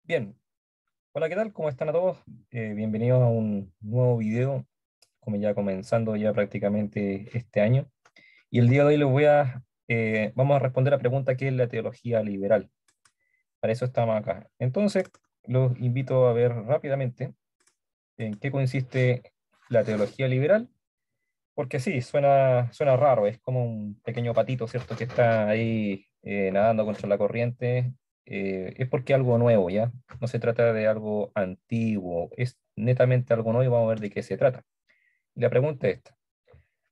Bien, hola, ¿qué tal? ¿Cómo están a todos? Bienvenidos a un nuevo video, como ya comenzando ya prácticamente este año. Y el día de hoy vamos a responder a la pregunta: ¿qué es la teología liberal? Para eso estamos acá. Entonces, los invito a ver rápidamente en qué consiste la teología liberal, porque sí, suena raro, es como un pequeño patito, ¿cierto? Que está ahí nadando contra la corriente. Es porque es algo nuevo, ¿ya? No se trata de algo antiguo, es netamente algo nuevo y vamos a ver de qué se trata. Y la pregunta es esta: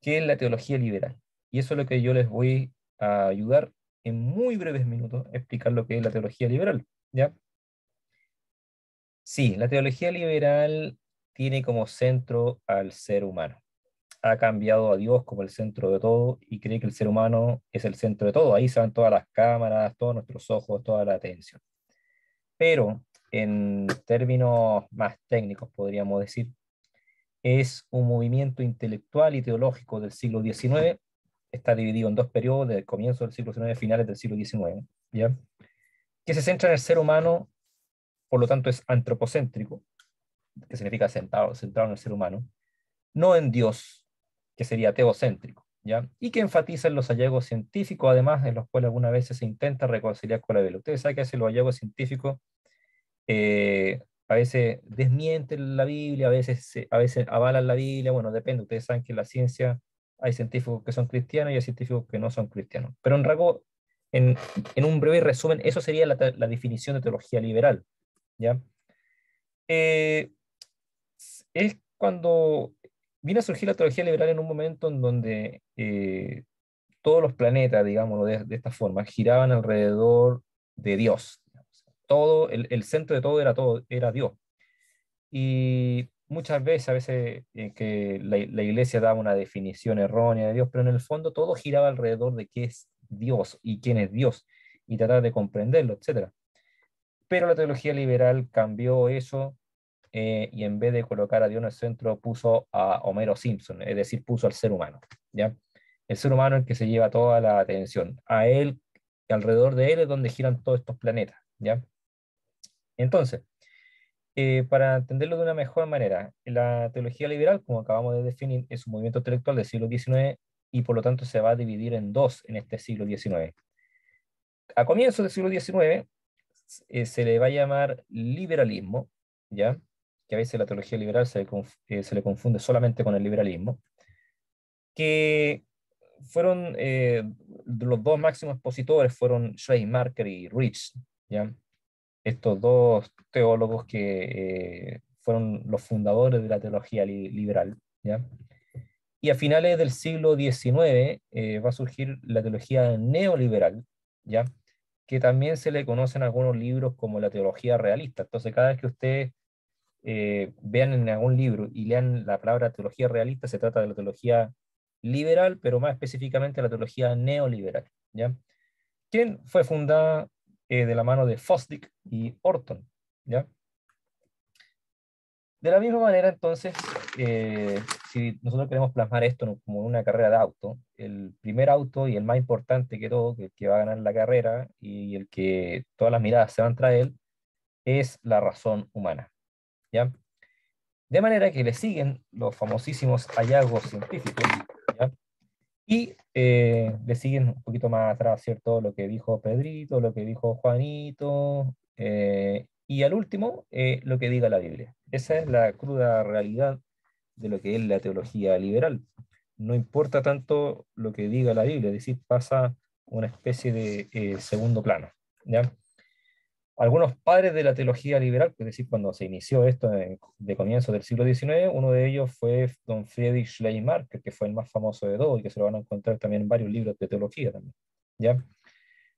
¿qué es la teología liberal? Y eso es lo que yo les voy a ayudar en muy breves minutos a explicar lo que es la teología liberal, ¿ya? Sí, la teología liberal tiene como centro al ser humano. Ha cambiado a Dios como el centro de todo y cree que el ser humano es el centro de todo. Ahí se van todas las cámaras, todos nuestros ojos, toda la atención. Pero en términos más técnicos, podríamos decir, es un movimiento intelectual y teológico del siglo XIX. Está dividido en dos periodos, del comienzo del siglo XIX, finales del siglo XIX, ¿ya? Que se centra en el ser humano, por lo tanto es antropocéntrico, que significa centrado en el ser humano, no en Dios, que sería teocéntrico, ¿ya? Y que enfatiza en los hallazgos científicos, además, en los cuales algunas veces se intenta reconciliar con la Biblia. Ustedes saben que a veces los hallazgos científicos a veces desmienten la Biblia, a veces avalan la Biblia, bueno, depende. Ustedes saben que en la ciencia hay científicos que son cristianos y hay científicos que no son cristianos. Pero en, en un breve resumen, eso sería la definición de teología liberal, ¿ya? Eh, es cuando viene a surgir la teología liberal en un momento en donde todos los planetas, digámoslo de esta forma, giraban alrededor de Dios. Todo, el centro de todo era Dios. Y muchas veces, que la iglesia daba una definición errónea de Dios, pero en el fondo todo giraba alrededor de qué es Dios y quién es Dios, y tratar de comprenderlo, etcétera. Pero la teología liberal cambió eso, y en vez de colocar a Dios en el centro, puso a Homero Simpson, es decir, puso al ser humano, ¿ya? El ser humano es el que se lleva toda la atención. A él, alrededor de él es donde giran todos estos planetas, ¿ya? Entonces, para entenderlo de una mejor manera, la teología liberal, como acabamos de definir, es un movimiento intelectual del siglo XIX y por lo tanto se va a dividir en dos en este siglo XIX. A comienzos del siglo XIX se le va a llamar liberalismo, ¿ya? Que a veces la teología liberal se le confunde solamente con el liberalismo, que fueron, los dos máximos expositores fueron Schleiermacher y Rich, ¿ya? Estos dos teólogos que fueron los fundadores de la teología liberal, ¿ya? Y a finales del siglo XIX va a surgir la teología neoliberal, ¿ya? Que también se le conocen algunos libros como la teología realista. Entonces, cada vez que ustedes vean en algún libro y lean la palabra teología realista, se trata de la teología liberal, pero más específicamente la teología neoliberal, ¿ya? ¿Quién fue fundada de la mano de Fosdick y Orton, ¿ya? De la misma manera, entonces, si nosotros queremos plasmar esto como una carrera de auto, el primer auto y el más importante que todo, que va a ganar la carrera y el que todas las miradas se van tras él, es la razón humana, ¿ya? De manera que le siguen los famosísimos hallazgos científicos, ¿ya? Y le siguen un poquito más atrás, ¿cierto? Lo que dijo Pedrito, lo que dijo Juanito, y al último, lo que diga la Biblia. Esa es la cruda realidad de lo que es la teología liberal. No importa tanto lo que diga la Biblia, es decir, pasa a una especie de segundo plano, ¿ya? Algunos padres de la teología liberal, es decir, cuando se inició esto de comienzo del siglo XIX, uno de ellos fue don Friedrich Schleiermacher, que fue el más famoso de todos y que se lo van a encontrar también en varios libros de teología también, ¿ya?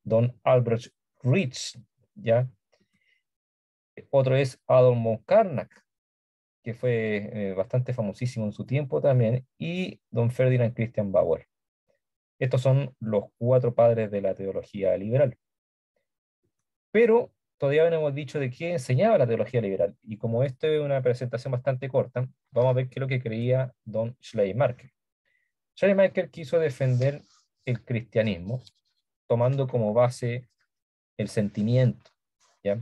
Don Albrecht Rich, ¿ya? Otro es Adolf von Karnak, que fue bastante famosísimo en su tiempo también, y don Ferdinand Christian Bauer. Estos son los cuatro padres de la teología liberal. Pero todavía no hemos dicho de qué enseñaba la teología liberal. Y como esto es una presentación bastante corta, vamos a ver qué es lo que creía don Schleiermacher. Schleiermacher quiso defender el cristianismo tomando como base el sentimiento, ¿ya?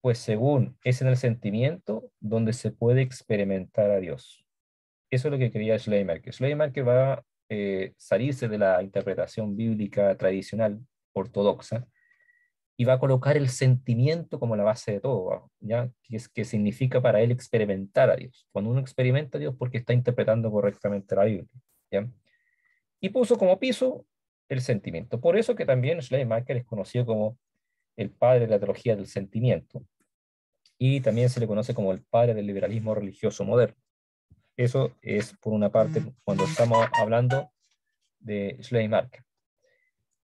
pues según es en el sentimiento donde se puede experimentar a Dios. Eso es lo que quería Schleiermacher. Schleiermacher va a salirse de la interpretación bíblica tradicional ortodoxa y va a colocar el sentimiento como la base de todo, ¿ya? Que significa para él experimentar a Dios. Cuando uno experimenta a Dios porque está interpretando correctamente la Biblia, ¿ya? Y puso como piso el sentimiento. Por eso que también Schleiermacher es conocido como el padre de la teología del sentimiento y también se le conoce como el padre del liberalismo religioso moderno. Eso es por una parte cuando estamos hablando de Schleiermacher.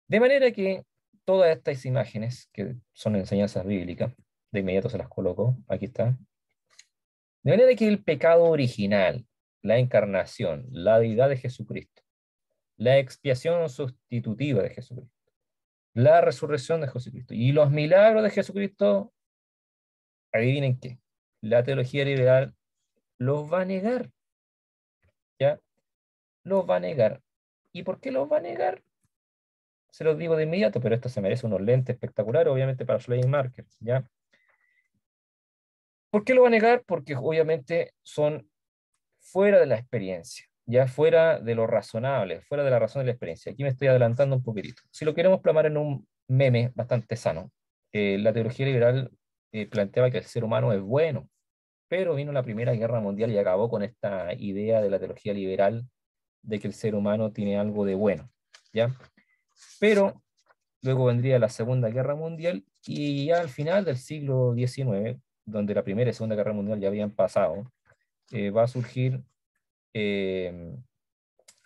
De manera que todas estas imágenes, que son enseñanzas bíblicas, de inmediato se las coloco, aquí está. De manera que el pecado original, la encarnación, la deidad de Jesucristo, la expiación sustitutiva de Jesucristo, la resurrección de Jesucristo y los milagros de Jesucristo, adivinen qué, la teología liberal los va a negar, ¿ya? Los va a negar. ¿Y por qué los va a negar? Se los digo de inmediato, pero esto se merece unos lentes espectaculares, obviamente, para Schleiermacher, ¿ya? ¿Por qué lo va a negar? Porque obviamente son fuera de la experiencia, ya fuera de lo razonable, fuera de la razón de la experiencia. Aquí me estoy adelantando un poquitito. Si lo queremos plasmar en un meme bastante sano, la teología liberal planteaba que el ser humano es bueno, pero vino la Primera Guerra Mundial y acabó con esta idea de la teología liberal de que el ser humano tiene algo de bueno, ¿ya? Pero luego vendría la Segunda Guerra Mundial y ya al final del siglo XIX, donde la Primera y Segunda Guerra Mundial ya habían pasado, va a surgir eh,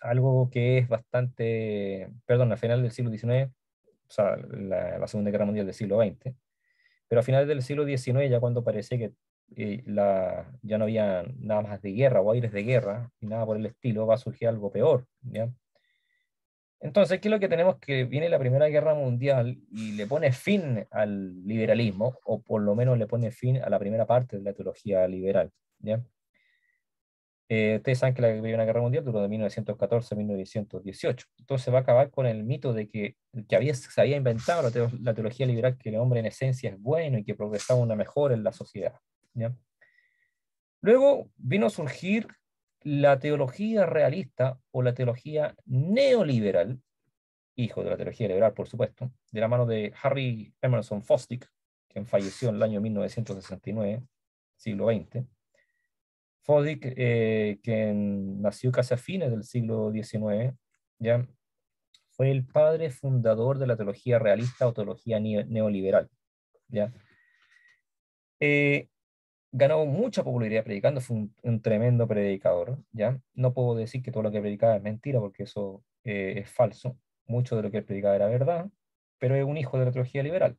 algo que es bastante, perdón, a final del siglo XIX, o sea, la Segunda Guerra Mundial del siglo XX, pero a finales del siglo XIX, ya cuando parecía que ya no había nada más de guerra o aires de guerra y nada por el estilo, va a surgir algo peor, ¿ya? Entonces, ¿qué es lo que tenemos? Que viene la Primera Guerra Mundial y le pone fin al liberalismo, o por lo menos le pone fin a la primera parte de la teología liberal, ¿ya? Ustedes saben que la Primera Guerra Mundial duró de 1914 a 1918. Entonces va a acabar con el mito de que se había inventado la teología liberal, que el hombre en esencia es bueno y que progresaba una mejora en la sociedad, ¿ya? Luego vino a surgir la teología realista o la teología neoliberal, hijo de la teología liberal, por supuesto, de la mano de Harry Emerson Fosdick, quien falleció en el año 1969, siglo XX. Fosdick, quien nació casi a fines del siglo XIX, ¿ya? Fue el padre fundador de la teología realista o teología neoliberal, ¿ya? Eh, Ganó mucha popularidad predicando, fue un tremendo predicador, ¿ya? No puedo decir que todo lo que predicaba es mentira, porque eso es falso. Mucho de lo que él predicaba era verdad, pero es un hijo de la teología liberal.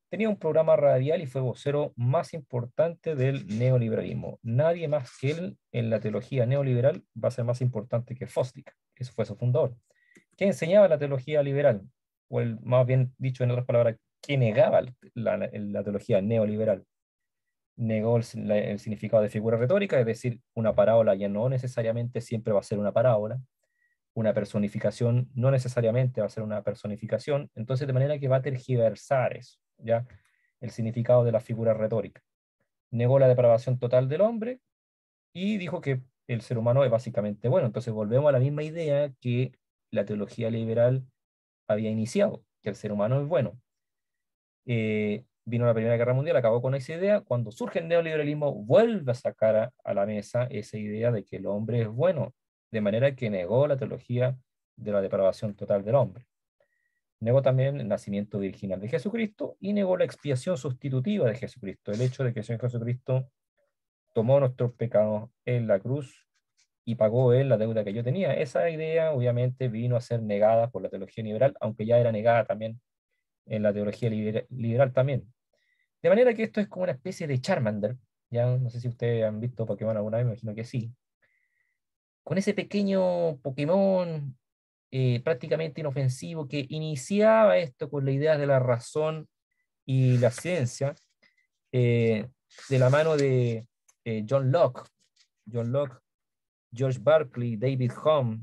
Tenía un programa radial y fue vocero más importante del neoliberalismo. Nadie más que él en la teología neoliberal va a ser más importante que Fosdick. Eso fue su fundador. ¿Qué enseñaba la teología liberal? O más bien dicho, en otras palabras, ¿qué negaba la teología neoliberal? Negó el significado de figura retórica, es decir, una parábola ya no necesariamente siempre va a ser una parábola, una personificación no necesariamente va a ser una personificación, entonces de manera que va a tergiversar eso, ¿ya? El significado de la figura retórica. Negó la depravación total del hombre y dijo que el ser humano es básicamente bueno. Entonces volvemos a la misma idea que la teología liberal había iniciado, que el ser humano es bueno. Vino la Primera Guerra Mundial, acabó con esa idea. Cuando surge el neoliberalismo, vuelve a sacar a la mesa esa idea de que el hombre es bueno, de manera que negó la teología de la depravación total del hombre. Negó también el nacimiento virginal de Jesucristo y negó la expiación sustitutiva de Jesucristo, el hecho de que el Señor Jesucristo tomó nuestros pecados en la cruz y pagó él la deuda que yo tenía. Esa idea obviamente vino a ser negada por la teología liberal, aunque ya era negada también en la teología liberal también. De manera que esto es como una especie de Charmander, ya no sé si ustedes han visto Pokémon alguna vez, me imagino que sí, con ese pequeño Pokémon prácticamente inofensivo que iniciaba esto con la idea de la razón y la ciencia, eh, de la mano de John Locke, George Berkeley, David Hume,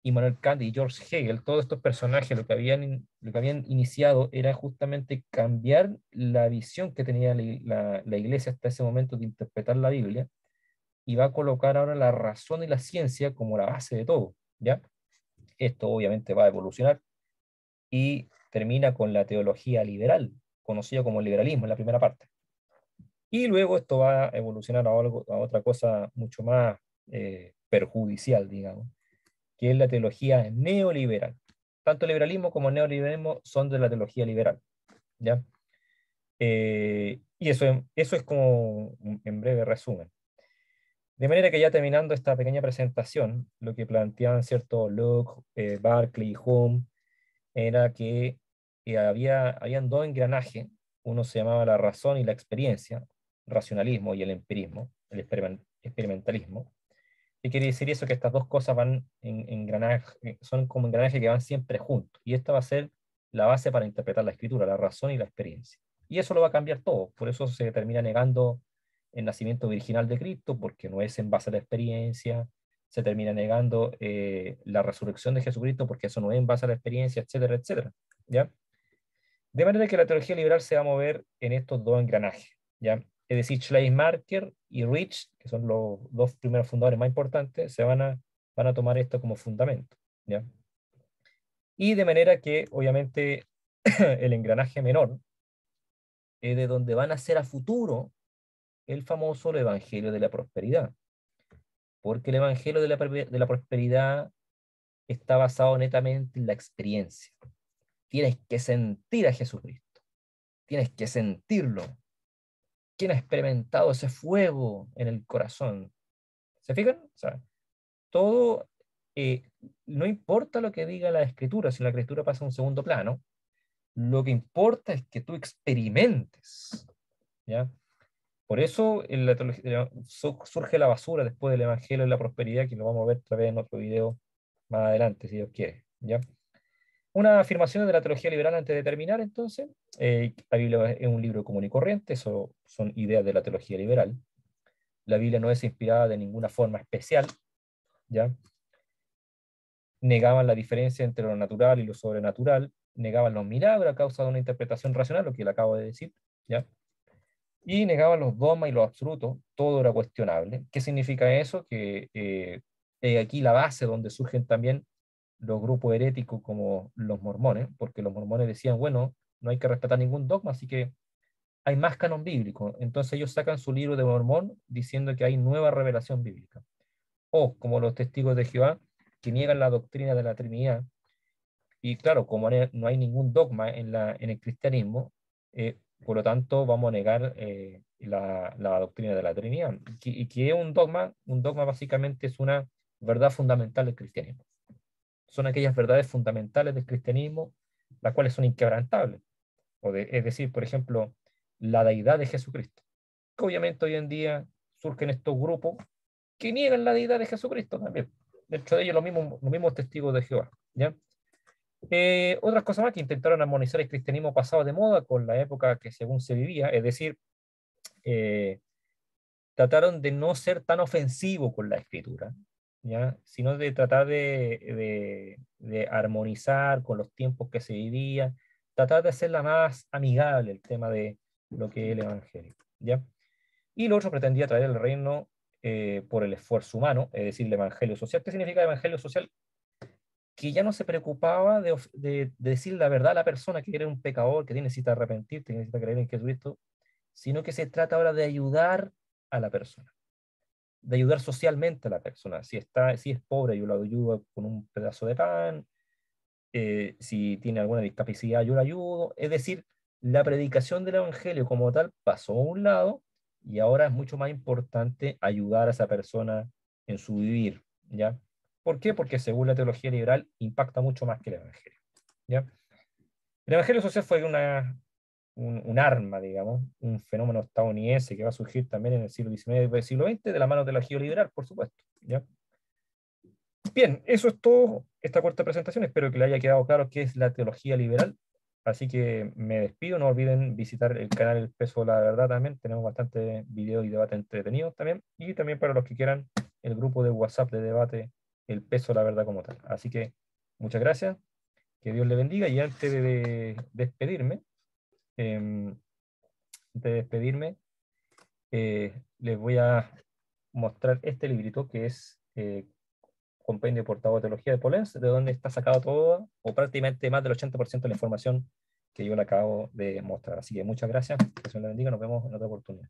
Immanuel Kant y George Hegel, todos estos personajes, lo que habían iniciado era justamente cambiar la visión que tenía la Iglesia hasta ese momento de interpretar la Biblia, y va a colocar ahora la razón y la ciencia como la base de todo, ¿ya? Esto obviamente va a evolucionar y termina con la teología liberal, conocida como el liberalismo en la primera parte. Y luego esto va a evolucionar a otra cosa mucho más perjudicial, digamos, que es la teología neoliberal. Tanto el liberalismo como el neoliberalismo son de la teología liberal, ¿ya? Y eso es como en breve resumen. De manera que ya terminando esta pequeña presentación, lo que planteaban cierto Locke, Berkeley y Hume era que habían dos engranajes, uno se llamaba la razón y la experiencia, racionalismo y el empirismo, el experimentalismo. ¿Qué quiere decir eso? Que estas dos cosas van en engranaje, son como engranajes que van siempre juntos. Y esta va a ser la base para interpretar la escritura, la razón y la experiencia. Y eso lo va a cambiar todo. Por eso se termina negando el nacimiento virginal de Cristo, porque no es en base a la experiencia. Se termina negando la resurrección de Jesucristo, porque eso no es en base a la experiencia, etcétera, etcétera. ¿Ya? De manera que la teología liberal se va a mover en estos dos engranajes, ¿ya? Es decir, Schleiermacher y Rich, que son los dos primeros fundadores más importantes, van a tomar esto como fundamento, ¿ya? Y de manera que, obviamente, el engranaje menor es de donde van a ser a futuro el famoso Evangelio de la Prosperidad, porque el Evangelio de la Prosperidad está basado netamente en la experiencia. Tienes que sentir a Jesucristo, tienes que sentirlo. ¿Quién ha experimentado ese fuego en el corazón? ¿Se fijan? O sea, todo, eh, no importa lo que diga la escritura, si la escritura pasa a un segundo plano, lo que importa es que tú experimentes, ¿ya? Por eso en la surge la basura después del Evangelio de la Prosperidad, que lo vamos a ver otra vez en otro video más adelante, si Dios quiere, ¿ya? Una afirmación de la teología liberal antes de terminar, entonces. La Biblia es un libro común y corriente, eso son ideas de la teología liberal. La Biblia no es inspirada de ninguna forma especial, ¿ya? Negaban la diferencia entre lo natural y lo sobrenatural, negaban los milagros a causa de una interpretación racional, lo que le acabo de decir, ¿ya? Y negaban los dogmas y los absolutos, todo era cuestionable. ¿Qué significa eso? Que aquí la base donde surgen también los grupos heréticos como los mormones, porque los mormones decían, bueno, no hay que respetar ningún dogma, así que hay más canon bíblico. Entonces ellos sacan su libro de Mormón diciendo que hay nueva revelación bíblica. O como los testigos de Jehová, que niegan la doctrina de la Trinidad. Y claro, como no hay ningún dogma en el cristianismo, por lo tanto vamos a negar la doctrina de la Trinidad. ¿Y qué es un dogma? Un dogma básicamente es una verdad fundamental del cristianismo. Son aquellas verdades fundamentales del cristianismo, las cuales son inquebrantables. Es decir, por ejemplo, la deidad de Jesucristo. Que obviamente hoy en día surgen estos grupos que niegan la deidad de Jesucristo también. Dentro de ellos los mismos testigos de Jehová, ¿ya? Otras cosas más que intentaron armonizar el cristianismo pasado de moda con la época que según se vivía, es decir, eh, trataron de no ser tan ofensivo con la escritura, ¿ya? Sino de tratar de armonizar con los tiempos que se vivían, tratar de hacerla más amigable el tema de lo que es el Evangelio, ¿ya? Y lo otro pretendía traer el reino por el esfuerzo humano, es decir, el Evangelio social. ¿Qué significa el Evangelio social? Que ya no se preocupaba de decir la verdad a la persona que era un pecador, que necesita arrepentirte, que necesita creer en Jesucristo, sino que se trata ahora de ayudar a la persona, de ayudar socialmente a la persona. Si es pobre, yo lo ayudo con un pedazo de pan, si tiene alguna discapacidad, yo lo ayudo. Es decir, la predicación del Evangelio como tal pasó a un lado y ahora es mucho más importante ayudar a esa persona en su vivir, ¿ya? ¿Por qué? Porque según la teología liberal impacta mucho más que el Evangelio, ¿ya? El Evangelio social fue un arma, digamos, un fenómeno estadounidense que va a surgir también en el siglo XIX y el siglo XX de la mano de la teología liberal, por supuesto, ¿ya? Bien, eso es todo esta corta presentación. Espero que le haya quedado claro qué es la teología liberal. Así que me despido. No olviden visitar el canal El Peso de la Verdad también. Tenemos bastante video y debate entretenidos también. Y también para los que quieran el grupo de WhatsApp de debate el peso de la verdad como tal. Así que muchas gracias, que Dios le bendiga, y antes de despedirme, em, les voy a mostrar este librito que es Compendio Portado de Teología de Polens, de donde está sacado todo, o prácticamente más del 80% de la información que yo le acabo de mostrar. Así que muchas gracias, que Dios le bendiga, nos vemos en otra oportunidad.